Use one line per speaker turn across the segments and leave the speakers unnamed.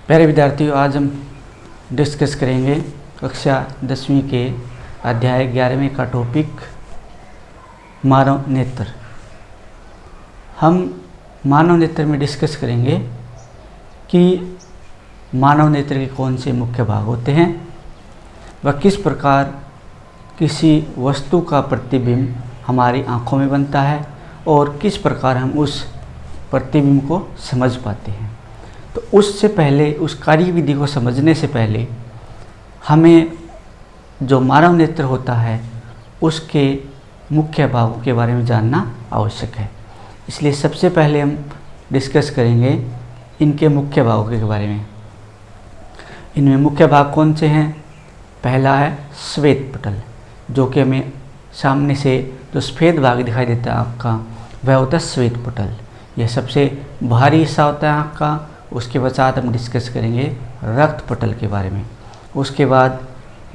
प्यारे विद्यार्थियों, आज हम डिस्कस करेंगे कक्षा 10वीं के अध्याय 11वें का टॉपिक मानव नेत्र। हम मानव नेत्र में डिस्कस करेंगे कि मानव नेत्र के कौन से मुख्य भाग होते हैं व किस प्रकार किसी वस्तु का प्रतिबिंब हमारी आँखों में बनता है और किस प्रकार हम उस प्रतिबिंब को समझ पाते हैं। तो उससे पहले, उस कार्यविधि को समझने से पहले हमें जो मानव नेत्र होता है उसके मुख्य भागों के बारे में जानना आवश्यक है। इसलिए सबसे पहले हम डिस्कस करेंगे इनके मुख्य भागों के बारे में। इनमें मुख्य भाग कौन से हैं? पहला है श्वेत पटल, जो कि हमें सामने से जो सफ़ेद भाग दिखाई देता है आँख का, वह होता है श्वेत पटल। यह सबसे भारी हिस्सा होता है आँख का। उसके पश्चात हम डिस्कस करेंगे रक्त पटल के बारे में। उसके बाद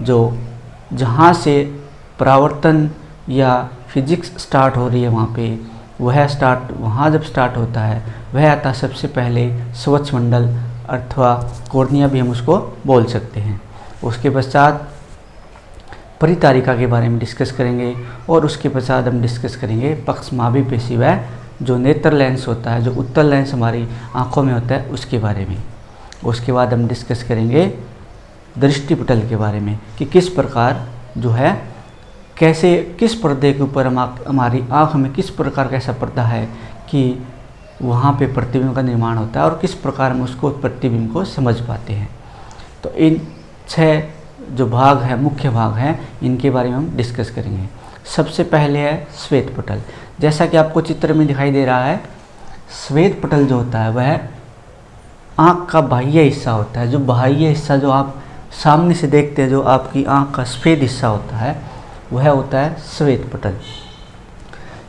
जो जहाँ से परावर्तन या फिजिक्स स्टार्ट हो रही है वहाँ जब स्टार्ट होता है वह आता है सबसे पहले स्वच्छ मंडल अथवा कॉर्निया भी हम उसको बोल सकते हैं। उसके पश्चात परितारिका के बारे में डिस्कस करेंगे और उसके पश्चात हम डिस्कस करेंगे पक्षमाभी पेशी व जो नेत्र लेंस होता है, जो उत्तल लेंस हमारी आँखों में होता है, उसके बारे में। उसके बाद हम डिस्कस करेंगे दृष्टि पटल के बारे में कि किस प्रकार जो है कैसे किस पर्दे के ऊपर हमारी आँख में किस प्रकार का ऐसा पर्दा है कि वहाँ पे प्रतिबिंब का निर्माण होता है और किस प्रकार हम उसको प्रतिबिंब को समझ पाते हैं। तो इन 6 जो भाग हैं, मुख्य भाग हैं, इनके बारे में हम डिस्कस करेंगे। सबसे पहले है श्वेत पटल। जैसा कि आपको चित्र में दिखाई दे रहा है, श्वेत पटल जो होता है वह आँख का बाह्य हिस्सा होता है। जो बाह्य हिस्सा जो आप सामने से देखते हैं, जो आपकी आँख का सफ़ेद हिस्सा होता है, वह होता है श्वेत पटल।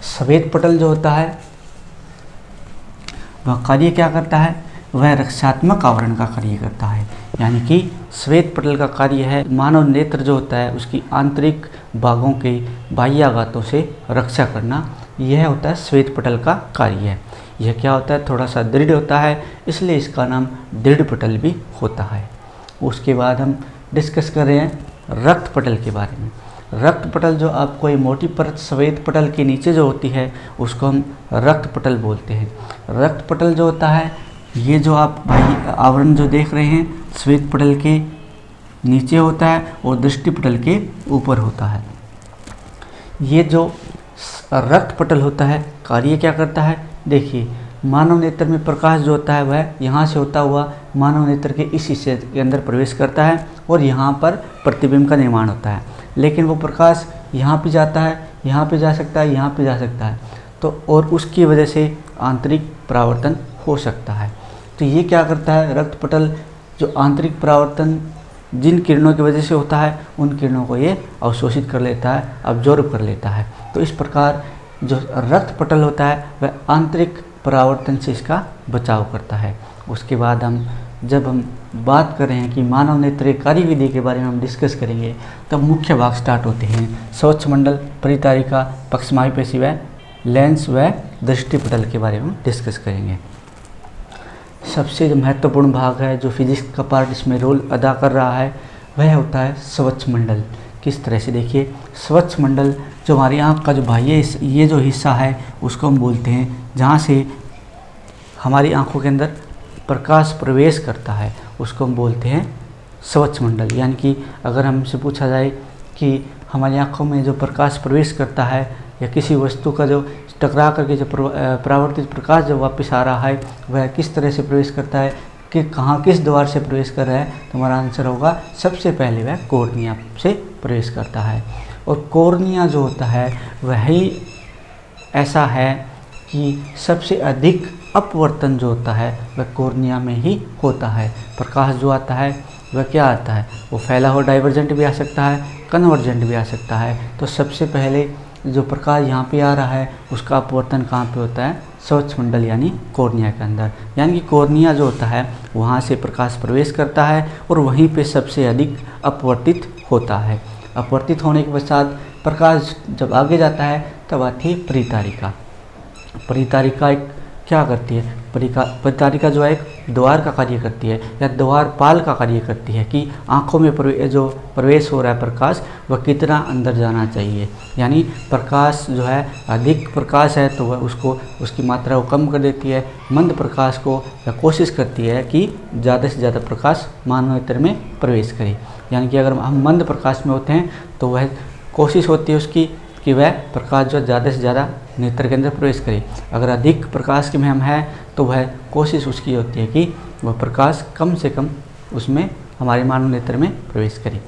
श्वेत पटल जो होता है वह कार्य क्या करता है? वह रक्षात्मक आवरण का कार्य करता है। यानी कि श्वेत पटल का कार्य है मानव नेत्र जो होता है उसकी आंतरिक भागों के बाह्याघातों से रक्षा करना। यह होता है श्वेत पटल का कार्य। यह क्या होता है? थोड़ा सा दृढ़ होता है, इसलिए इसका नाम दृढ़ पटल भी होता है। उसके बाद हम डिस्कस कर रहे हैं रक्त पटल के बारे में। रक्त पटल जो आपको ये मोटी परत श्वेत पटल के नीचे जो होती है उसको हम रक्त पटल बोलते हैं। रक्त पटल जो होता है, ये जो आप आवरण जो देख रहे हैं श्वेत पटल के नीचे होता है और दृष्टि पटल के ऊपर होता है। ये जो रक्त पटल होता है कार्य क्या करता है? देखिए, मानव नेत्र में प्रकाश जो होता है वह यहाँ से होता हुआ मानव नेत्र के इस हिस्से के अंदर प्रवेश करता है और यहाँ पर प्रतिबिंब का निर्माण होता है। लेकिन वो प्रकाश यहाँ पे जाता है, यहाँ पे जा सकता है, यहाँ पे जा सकता है, तो और उसकी वजह से आंतरिक परावर्तन हो सकता है। तो ये क्या करता है? रक्त पटल जो आंतरिक परावर्तन जिन किरणों की वजह से होता है उन किरणों को ये अवशोषित कर लेता है, अब्जॉर्ब कर लेता है। तो इस प्रकार जो रक्त पटल होता है वह आंतरिक परावर्तन से इसका बचाव करता है। उसके बाद जब हम बात कर रहे हैं कि मानव नेत्र कार्यविधि के बारे में हम डिस्कस करेंगे, तब मुख्य भाग स्टार्ट होते हैं स्वच्छ मंडल, परितारिका, पक्षमाभी पेशी व लेंस व दृष्टि पटल के बारे में हम डिस्कस करेंगे। सबसे जो महत्वपूर्ण भाग है, जो फिजिक्स का पार्ट इसमें रोल अदा कर रहा है, वह होता है स्वच्छ मंडल। किस तरह से? देखिए, स्वच्छ मंडल जो हमारी आँख का जो बाह्य ये जो हिस्सा है उसको हम बोलते हैं जहाँ से हमारी आँखों के अंदर प्रकाश प्रवेश करता है, उसको हम बोलते हैं स्वच्छ मंडल। यानी कि अगर हमसे पूछा जाए कि हमारी आँखों में जो प्रकाश प्रवेश करता है या किसी वस्तु का जो टकरा करके जो परावर्तित प्रकाश जो वापस आ रहा है वह किस तरह से प्रवेश करता है, कि कहाँ किस द्वार से प्रवेश कर रहा है, तो हमारा आंसर होगा सबसे पहले वह कॉर्निया से प्रवेश करता है। और कॉर्निया जो होता है वही ऐसा है कि सबसे अधिक अपवर्तन जो होता है वह कॉर्निया में ही होता है। प्रकाश जो आता है वह क्या आता है? वो फैला हुआ डाइवर्जेंट भी आ सकता है, कन्वर्जेंट भी आ सकता है। तो सबसे पहले जो प्रकाश यहाँ पे आ रहा है उसका अपवर्तन कहाँ पे होता है? स्वच्छ मंडल यानी कॉर्निया के अंदर। यानी कि कॉर्निया जो होता है वहाँ से प्रकाश प्रवेश करता है और वहीं पे सबसे अधिक अपवर्तित होता है। अपवर्तित होने के पश्चात प्रकाश जब आगे जाता है तब आती है परितारिका। परितारिका एक क्या करती है? परितारिका जो है एक द्वार का कार्य करती है या द्वारपाल का कार्य करती है कि आँखों में जो प्रवेश हो रहा है प्रकाश वह कितना अंदर जाना चाहिए। यानी प्रकाश जो है अधिक प्रकाश है तो वह उसकी मात्रा को कम कर देती है, मंद प्रकाश को वह कोशिश करती है कि ज़्यादा से ज़्यादा प्रकाश मानव नेत्र में प्रवेश करे। यानी कि अगर हम मंद प्रकाश में होते हैं तो वह कोशिश होती है उसकी कि वह प्रकाश जो ज़्यादा से ज़्यादा नेत्र के अंदर प्रवेश करे। अगर अधिक प्रकाश में हम हैं तो वह कोशिश उसकी होती है कि वह प्रकाश कम से कम उसमें हमारे मानव नेत्र में प्रवेश करे।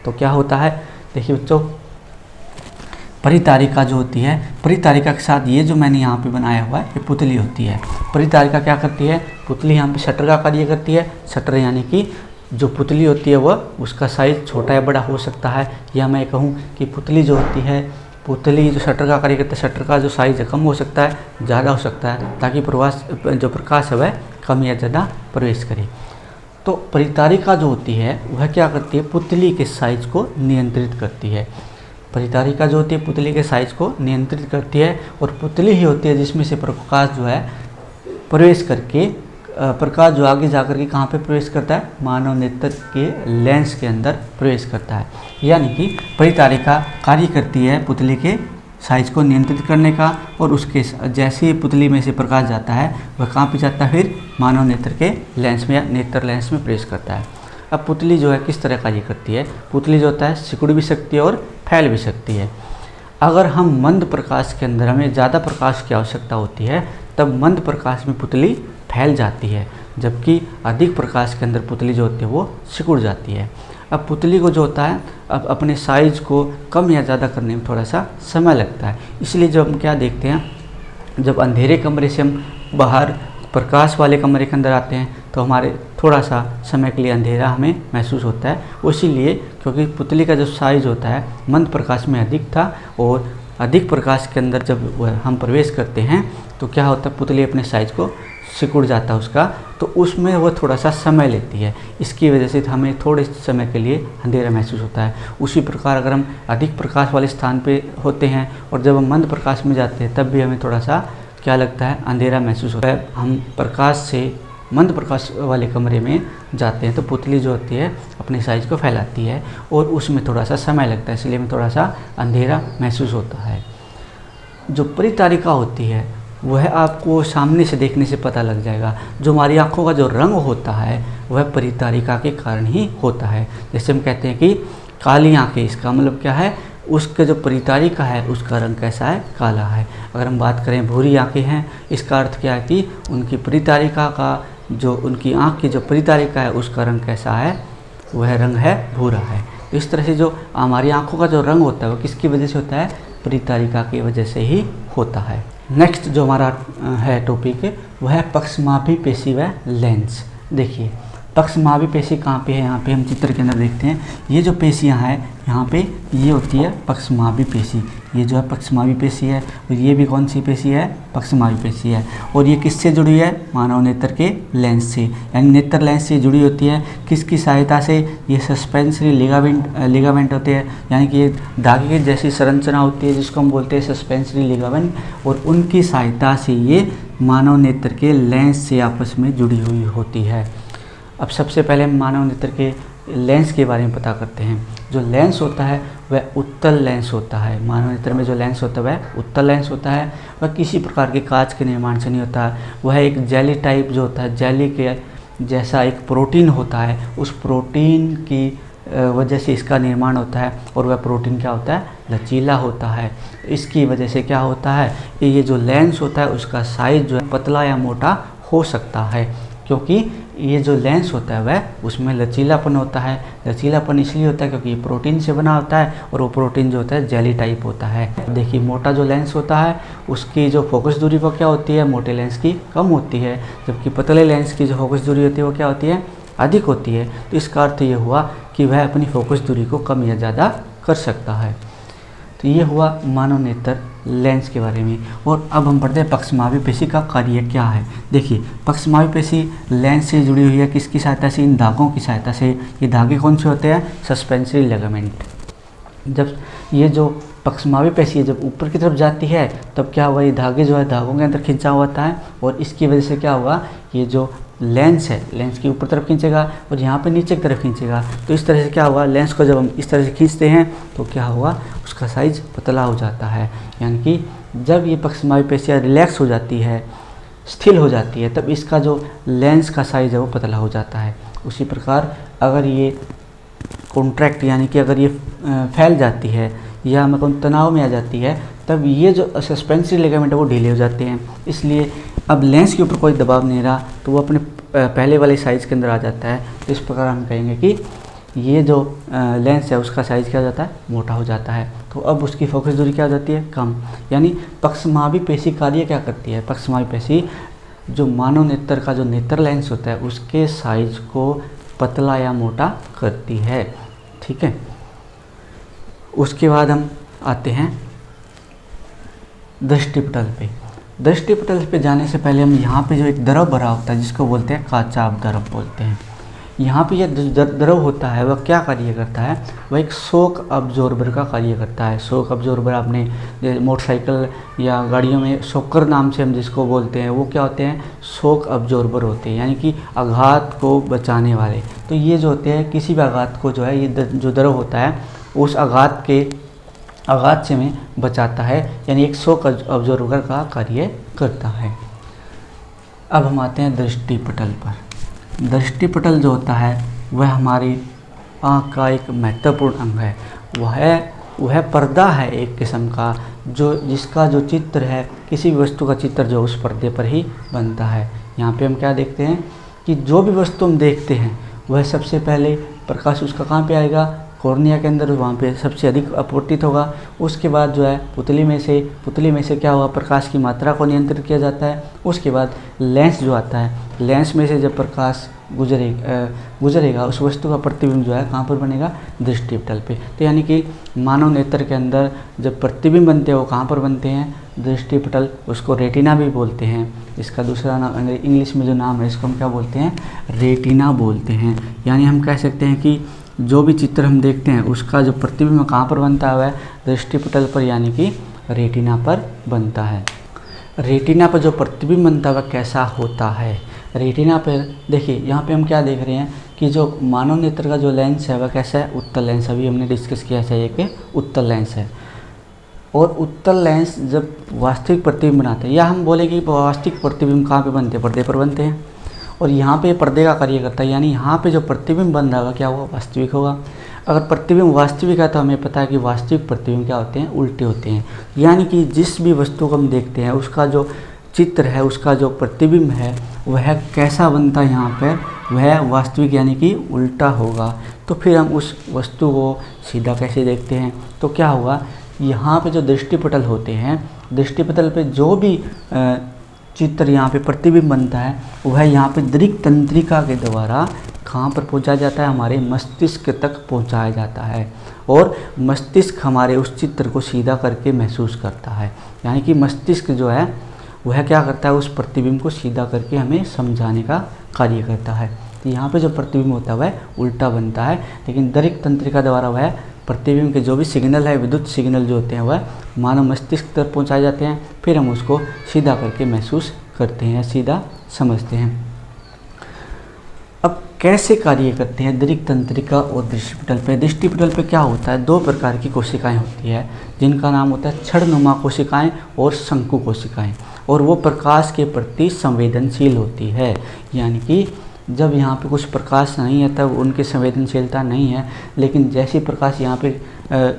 तो क्या होता है, देखिए बच्चों, परितारिका जो होती है, परितारिका के साथ ये जो मैंने यहाँ पे बनाया हुआ है ये पुतली होती है। परितारिका क्या करती है, पुतली यहाँ पे शटर का कार्य करती है। शटर यानी कि जो पुतली होती है वह उसका साइज़ छोटा या बड़ा हो सकता है, या मैं कहूँ कि पुतली जो होती है, पुतली जो शटर का कार्य करता है, शटर का जो साइज़ है कम हो सकता है, ज़्यादा हो सकता है, ताकि जो प्रकाश है वह कम या ज़्यादा प्रवेश करे। तो परितारिका जो होती है वह क्या करती है, पुतली के साइज़ को नियंत्रित करती है। परितारिका जो होती है पुतली के साइज़ को नियंत्रित करती है, और पुतली ही होती है जिसमें से प्रकाश जो है प्रवेश करके, प्रकाश जो आगे जाकर के कहाँ पे प्रवेश करता है, मानव नेत्र के लेंस के अंदर प्रवेश करता है। यानी कि परितारिका कार्य करती है पुतली के साइज़ को नियंत्रित करने का, और उसके जैसे ही पुतली में से प्रकाश जाता है वह कहाँ पे जाता है, फिर मानव नेत्र के लेंस में या नेत्र लेंस में प्रवेश करता है। अब पुतली जो है किस तरह कार्य करती है, पुतली जो होता है सिकुड़ भी सकती है और फैल भी सकती है। अगर हम मंद प्रकाश के अंदर हमें ज़्यादा प्रकाश की आवश्यकता होती है तब मंद प्रकाश में पुतली फैल जाती है, जबकि अधिक प्रकाश के अंदर पुतली जो होती है वो सिकुड़ जाती है। अब पुतली को जो होता है अब अपने साइज़ को कम या ज़्यादा करने में थोड़ा सा समय लगता है। इसलिए जब हम क्या देखते हैं, जब अंधेरे कमरे से हम बाहर प्रकाश वाले कमरे के अंदर आते हैं तो हमारे थोड़ा सा समय के लिए अंधेरा हमें महसूस होता है। इसीलिए क्योंकि पुतली का जो साइज़ होता है मंद प्रकाश में अधिक था, और अधिक प्रकाश के अंदर जब हम प्रवेश करते हैं तो क्या होता है, पुतली अपने साइज़ को सिकुड़ जाता है उसका, तो उसमें वह थोड़ा सा समय लेती है। इसकी वजह से हमें थोड़े समय के लिए अंधेरा महसूस होता है। उसी प्रकार अगर हम अधिक प्रकाश वाले स्थान पे होते हैं और जब हम मंद प्रकाश में जाते हैं तब भी हमें थोड़ा सा क्या लगता है, अंधेरा महसूस होता है। हम प्रकाश से मंद प्रकाश वाले कमरे में जाते हैं तो पुतली जो होती है अपने साइज़ को फैलाती है और उसमें थोड़ा सा समय लगता है, इसलिए हमें थोड़ा सा अंधेरा महसूस होता है। जो परितारिका होती है वह आपको सामने से देखने से पता लग जाएगा। जो हमारी आँखों का जो रंग होता है वह परितारिका के कारण ही होता है। जैसे हम कहते हैं कि काली आँखें, इसका मतलब क्या है, उसके जो परितारिका है उसका रंग कैसा है, काला है। अगर हम बात करें भूरी आँखें हैं, इसका अर्थ क्या है कि उनकी परितारिका का जो उनकी आँख की जो परितारिका है उसका रंग कैसा है, वह रंग है भूरा है। तो इस तरह से जो हमारी आँखों का जो रंग होता है वो किसकी वजह से होता है, परितारिका की वजह से ही होता है। नेक्स्ट जो हमारा है टॉपिक वह है पक्षमापी पेशी व लेंस। देखिए पक्षमापी पेशी कहाँ पे है, यहाँ पे हम चित्र के अंदर देखते हैं। ये जो पेशियाँ हैं यहाँ पे ये होती है पक्षमापी पेशी, ये जो है पक्षमापी पेशी है, और ये भी कौन सी पेशी है, पक्षमापी पेशी है। और ये किससे जुड़ी है, मानव नेत्र के लेंस से, यानी नेत्र लेंस से जुड़ी होती है। किसकी सहायता से, ये सस्पेंसरी लिगामेंट होते हैं, यानी कि ये धागे की जैसी संरचना होती है जिसको हम बोलते हैं सस्पेंसरी लिगामेंट, और उनकी सहायता से ये मानव नेत्र के लेंस से आपस में जुड़ी हुई होती है। अब सबसे पहले हम मानव नेत्र के लेंस के बारे में पता करते हैं। जो लेंस होता है वह उत्तल लेंस होता है। मानव नेत्र में जो लेंस होता है वह उत्तल लेंस होता है। वह किसी प्रकार के कांच के निर्माण से नहीं होता है। वह एक जेली टाइप जो होता है, जेली के जैसा एक प्रोटीन होता है, उस प्रोटीन की वजह से इसका निर्माण होता है, और वह प्रोटीन क्या होता है, लचीला होता है। इसकी वजह से क्या होता है, ये जो लेंस होता है उसका साइज जो है पतला या मोटा हो सकता है, क्योंकि ये जो लेंस होता है वह उसमें लचीलापन होता है। लचीलापन इसलिए होता है क्योंकि ये प्रोटीन से बना होता है, और वो प्रोटीन जो होता है जेली टाइप होता है। देखिए मोटा जो लेंस होता है उसकी जो फोकस दूरी वो क्या होती है, मोटे लेंस की कम होती है, जबकि पतले लेंस की जो फोकस दूरी होती है वो क्या होती है, अधिक होती है। तो इसका अर्थ ये हुआ कि वह अपनी फोकस दूरी को कम या ज़्यादा कर सकता है। तो ये हुआ मानव नेत्र लेंस के बारे में। और अब हम पढ़ते हैं पक्षमापी पेशी का कार्य क्या है। देखिए पक्षमापी पेशी लेंस से जुड़ी हुई है, किसकी सहायता से, इन धागों की सहायता से। ये धागे कौन से होते हैं, सस्पेंसरी लिगामेंट। जब ये जो पक्षमावी पेशी जब ऊपर की तरफ जाती है तब क्या होगा, ये धागे जो है धागों के अंदर खिंचा हुआ होता है और इसकी वजह से क्या होगा, ये जो लेंस है लेंस की ऊपर तरफ खींचेगा और यहाँ पे नीचे की तरफ खींचेगा। तो इस तरह से क्या होगा, लेंस को जब हम इस तरह से खींचते हैं तो क्या होगा, उसका साइज पतला हो जाता है। यानी कि जब ये पक्षमावी पेशियाँ रिलैक्स हो जाती है, स्थिर हो जाती है, तब इसका जो लेंस का साइज है वो पतला हो जाता है। उसी प्रकार अगर ये कॉन्ट्रैक्ट यानी कि अगर ये फैल जाती है या मतलब तनाव में आ जाती है, तब ये जो सस्पेंसरी लिगामेंट है वो ढीले हो जाते हैं। इसलिए अब लेंस के ऊपर कोई दबाव नहीं रहा तो वो अपने पहले वाले साइज़ के अंदर आ जाता है। तो इस प्रकार हम कहेंगे कि ये जो लेंस है उसका साइज़ क्या हो जाता है, मोटा हो जाता है। तो अब उसकी फोकस दूरी क्या हो जाती है, कम। यानी पक्षमावी पेशी कार्य क्या करती है, पक्षमावी पेशी जो मानव नेत्र का जो नेत्र लेंस होता है उसके साइज को पतला या मोटा करती है। ठीक है, उसके बाद हम आते हैं दृष्टिपटल पे। दृष्टिपटल पे जाने से पहले हम यहाँ पे जो एक द्रव भरा होता है जिसको बोलते हैं काचाभ द्रव बोलते हैं, यहाँ पे यह द्रव होता है वह क्या कार्य करता है, वह एक शॉक अब्जॉर्बर का कार्य करता है। शॉक अब्जॉर्बर आपने मोटरसाइकिल या गाड़ियों में शॉकर नाम से हम जिसको बोलते हैं वो क्या होते हैं, शॉक अब्जॉर्बर होते हैं, यानी कि आघात को बचाने वाले। तो ये जो होते हैं किसी भी आघात को जो है ये जो द्रव होता है उस आघात से में बचाता है, यानी एक शॉक अब्जॉर्बर का कार्य करता है। अब हम आते हैं दृष्टिपटल पर। दृष्टिपटल जो होता है वह हमारी आँख का एक महत्वपूर्ण अंग है। वह पर्दा है एक किस्म का, जो जिसका जो चित्र है किसी भी वस्तु का चित्र जो उस पर्दे पर ही बनता है। यहाँ पे हम क्या देखते हैं कि जो भी वस्तु हम देखते हैं वह सबसे पहले प्रकाश उसका कहाँ पे आएगा, कॉर्निया के अंदर, वहाँ पे सबसे अधिक अपवर्तित होगा। उसके बाद जो है पुतली में से क्या होगा, प्रकाश की मात्रा को नियंत्रित किया जाता है। उसके बाद लेंस जो आता है, लेंस में से जब प्रकाश गुजरेगा उस वस्तु का प्रतिबिंब जो है कहाँ पर बनेगा, दृष्टिपटल पे। तो यानी कि मानव नेत्र के अंदर जब प्रतिबिंब बनते हैं वो कहाँ पर बनते हैं, दृष्टिपटल। उसको रेटिना भी बोलते हैं। इसका दूसरा नाम इंग्लिश में जो नाम है इसको हम क्या बोलते हैं, रेटिना बोलते हैं। यानी हम कह सकते हैं कि जो भी चित्र हम देखते हैं उसका जो प्रतिबिंब कहाँ पर बनता है वह दृष्टिपटल पर यानी कि रेटिना पर बनता है। रेटिना पर जो प्रतिबिंब बनता है वह कैसा होता है, रेटिना पर देखिए यहाँ पे हम क्या देख रहे हैं कि जो मानव नेत्र का जो लेंस है वह कैसा है, उत्तल लेंस। अभी हमने डिस्कस किया चाहिए कि उत्तल लेंस है। और उत्तल लेंस जब वास्तविक प्रतिबिंब बनाते हैं, या हम बोले कि वास्तविक प्रतिबिंब कहाँ पे बनते हैं, पर्दे पर बनते हैं। और यहाँ पे पर्दे का कार्य करता है, यानी यहाँ पे जो प्रतिबिंब बन रहा होगा क्या होगा, वास्तविक होगा। अगर प्रतिबिंब वास्तविक है तो हमें पता है कि वास्तविक प्रतिबिंब क्या होते हैं, उल्टे होते हैं। यानी कि जिस भी वस्तु को हम देखते हैं उसका जो चित्र है, उसका जो प्रतिबिंब है वह कैसा बनता है, यहाँ पर वह वास्तविक यानी कि उल्टा होगा। तो फिर हम उस वस्तु को सीधा कैसे देखते हैं, तो क्या होगा, यहाँ पे जो दृष्टिपटल होते हैं, दृष्टिपटल पे जो भी चित्र यहाँ पे प्रतिबिंब बनता है वह यहाँ पे दृक् तंत्रिका के द्वारा कहाँ पर पहुँचाया जाता है, हमारे मस्तिष्क तक पहुँचाया जाता है। और मस्तिष्क हमारे उस चित्र को सीधा करके महसूस करता है। यानी कि मस्तिष्क जो है वह क्या करता है, उस प्रतिबिंब को सीधा करके हमें समझाने का कार्य करता है। तो यहाँ पे जो प्रतिबिंब होता है वह उल्टा बनता है, लेकिन दृक् तंत्रिका द्वारा वह प्रतिबिंब के जो भी सिग्नल है, विद्युत सिग्नल जो होते हैं वह मानव मस्तिष्क तक पहुँचाए जाते हैं। फिर हम उसको सीधा करके महसूस करते हैं, सीधा समझते हैं। अब कैसे कार्य करते हैं दृक् तंत्रिका और दृष्टिपटल पे। दृष्टिपटल पे क्या होता है, दो प्रकार की कोशिकाएं होती है जिनका नाम होता है छड़नुमा कोशिकाएं और शंकु कोशिकाएं। और वो प्रकाश के प्रति संवेदनशील होती है। यानी कि जब यहाँ पे कुछ प्रकाश नहीं है तब उनकी संवेदनशीलता नहीं है, लेकिन जैसे प्रकाश यहाँ पे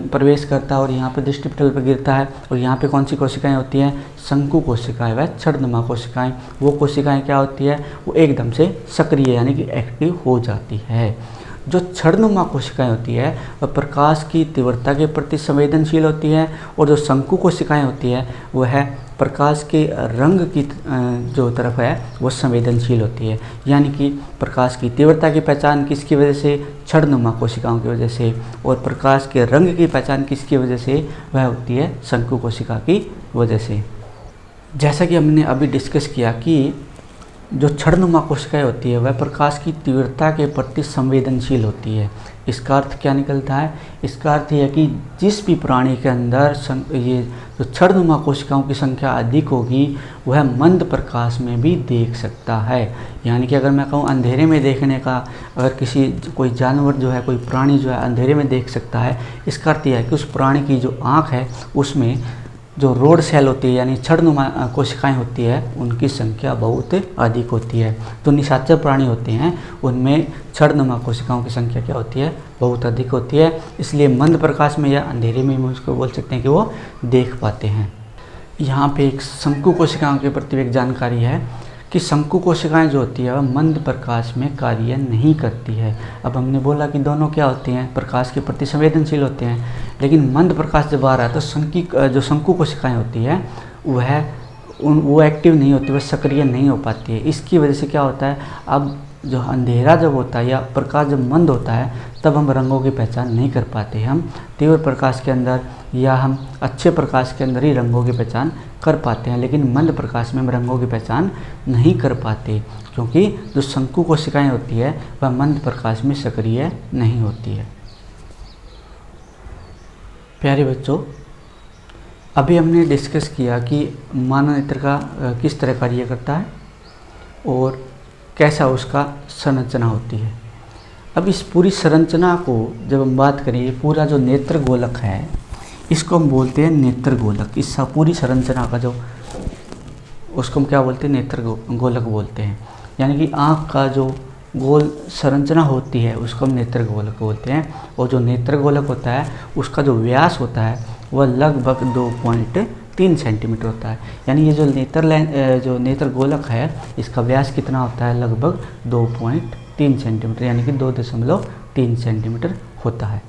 प्रवेश करता है और यहाँ पे दृष्टिपटल पर गिरता है, और यहाँ पे कौन सी कोशिकाएं होती हैं, शंकु कोशिकाएं व छड़नुमा कोशिकाएं। वो कोशिकाएं क्या होती है, वो एकदम से सक्रिय यानी कि एक्टिव हो जाती है। जो छड़नुमा कोशिकाएं होती है वह प्रकाश की तीव्रता के प्रति संवेदनशील होती है, और जो शंकु कोशिकाएं होती है वह प्रकाश के रंग की जो तरफ है वो संवेदनशील होती है। यानी कि प्रकाश की तीव्रता की पहचान किसकी वजह से, छड़नुमा कोशिकाओं की वजह से, और प्रकाश के रंग की पहचान किसकी वजह से, वह होती है शंकु कोशिका की वजह से। जैसा कि हमने अभी डिस्कस किया कि जो छड़नुमा कोशिकाएं होती है वह प्रकाश की तीव्रता के प्रति संवेदनशील होती है। इसका अर्थ क्या निकलता है? इसका अर्थ यह कि जिस भी प्राणी के अंदर ये जो छड़नुमा कोशिकाओं की संख्या अधिक होगी वह मंद प्रकाश में भी देख सकता है। यानी कि अगर मैं कहूँ अंधेरे में देखने का, अगर कोई जानवर जो है, कोई प्राणी जो है अंधेरे में देख सकता है, इसका अर्थ यह है कि उस प्राणी की जो आँख है उसमें जो रोड सेल होती है यानी छड़नुमा कोशिकाएं होती है उनकी संख्या बहुत अधिक होती है। जो निशाचर प्राणी होते हैं उनमें छड़नुमा कोशिकाओं की संख्या क्या होती है? बहुत अधिक होती है। इसलिए मंद प्रकाश में या अंधेरे में उसको बोल सकते हैं कि वो देख पाते हैं। यहाँ पे एक शंकु कोशिकाओं के प्रति एक जानकारी है कि शंकु कोशिकाएं जो होती है वह मंद प्रकाश में कार्य नहीं करती है। अब हमने बोला कि दोनों क्या होते हैं? प्रकाश के प्रति संवेदनशील होते हैं, लेकिन मंद प्रकाश जब आ रहा है तो जो शंकु कोशिकाएं होती है वो एक्टिव नहीं होती, वह सक्रिय नहीं हो पाती है। इसकी वजह से क्या होता है, अब जो अंधेरा जब होता है या प्रकाश जब मंद होता है तब हम रंगों की पहचान नहीं कर पाते। हम तीव्र प्रकाश के अंदर या हम अच्छे प्रकाश के अंदर ही रंगों की पहचान कर पाते हैं, लेकिन मंद प्रकाश में हम रंगों की पहचान नहीं कर पाते, क्योंकि जो शंकु कोशिकाएं होती है वह मंद प्रकाश में सक्रिय नहीं होती है। प्यारे बच्चों, अभी हमने डिस्कस किया कि मानव नेत्र का किस तरह कार्य करता है और कैसा उसका संरचना होती है। अब इस पूरी संरचना को जब हम बात करें, पूरा जो नेत्र गोलक है इसको हम बोलते हैं नेत्र गोलक। इस पूरी संरचना का जो उसको हम क्या बोलते हैं? नेत्र गोलक बोलते हैं। यानी कि आँख का जो गोल संरचना होती है उसको हम नेत्र गोलक बोलते हैं। और जो नेत्र गोलक होता है उसका जो व्यास होता है वह लगभग 2.3 सेंटीमीटर होता है। यानी ये जो नेत्र गोलक है इसका व्यास कितना होता है? लगभग 2.3 सेंटीमीटर, यानी कि 2.3 सेंटीमीटर होता है।